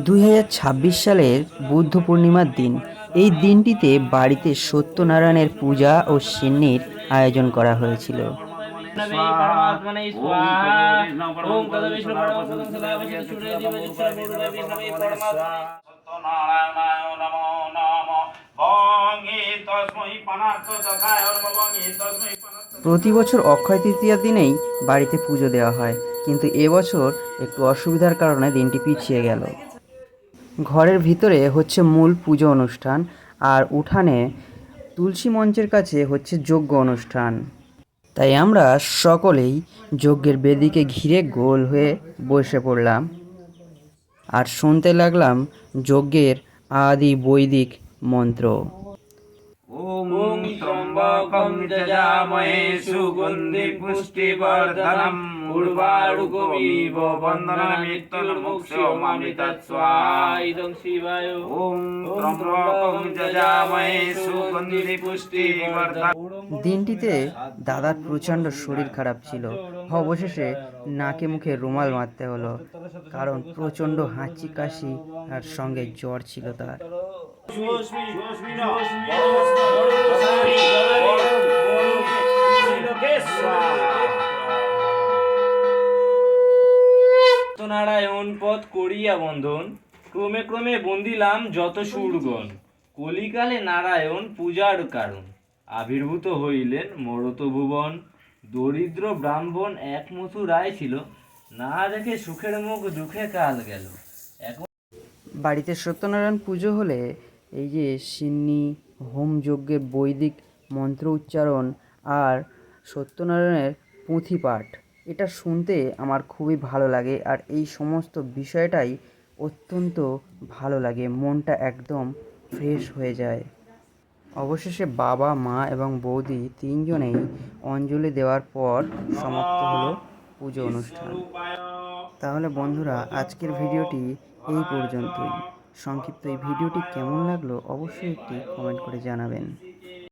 2026 সালের বুদ্ধ পূর্ণিমার দিন। এই দিনটিতে বাড়িতে সত্যনারায়ণের পূজা ও সিন্নির আয়োজন করা হয়েছিল। প্রতি বছর অক্ষয় তৃতীয়ার দিনেই বাড়িতে পুজো দেওয়া হয়, কিন্তু এবছর একটু অসুবিধার কারণে দিনটি পিছিয়ে গেল। ঘরের ভিতরে হচ্ছে মূল পুজো অনুষ্ঠান, আর উঠানে তুলসী মঞ্চের কাছে হচ্ছে যজ্ঞ অনুষ্ঠান। তাই আমরা সকলেই যজ্ঞের বেদিকে ঘিরে গোল হয়ে বসে পড়লাম আর শুনতে লাগলাম যজ্ঞের আদি বৈদিক মন্ত্র। ওম ত্রম্বকং যজামহে সুগন্ধি পুষ্টিবর্ধনম উর্বারুকমিব বন্দনামিত্যুর্মুক্ষীয়মামৃতৎ স্বাহা ইদং শিবায়। ওম ত্রম্বকং যজামহে সুগন্ধি পুষ্টিবর্ধনম। দিনটিতে দাদার প্রচণ্ড শরীর খারাপ ছিল। অবশেষে নাকে মুখে রুমাল মারতে হলো, কারণ প্রচণ্ড হাঁচি কাশি আর সঙ্গে জ্বর ছিল তার। নারায়ণ পথ করিয়া বন্ধন, ক্রমে ক্রমে বন্দিলাম যত সুরগণ। কলিকালে নারায়ণ পূজার কারণ, আবির্ভূত হইলেন মরত ভুবন। দরিদ্র ব্রাহ্মণ এক মথুরায় ছিল, না দেখে সুখের মুখ দুঃখে কাল গেল। বাড়িতে সত্যনারায়ণ পুজো হলে এই যে সিন্নি, হোম যজ্ঞের বৈদিক মন্ত্র উচ্চারণ আর সত্যনারায়ণের পুঁথি পাঠ, এটা শুনতে আমার খুবই ভালো লাগে। আর এই সমস্ত বিষয়টাই অত্যন্ত ভালো লাগে, মনটা একদম ফ্রেশ হয়ে যায়। অবশেষে বাবা, মা এবং বৌদি তিনজনেই অঞ্জলি দেওয়ার পর সমাপ্ত হলো পুজো অনুষ্ঠান। তাহলে বন্ধুরা, আজকের ভিডিওটি এই পর্যন্তই। সংক্ষিপ্ত এই ভিডিওটি কেমন লাগলো অবশ্যই একটি কমেন্ট করে জানাবেন।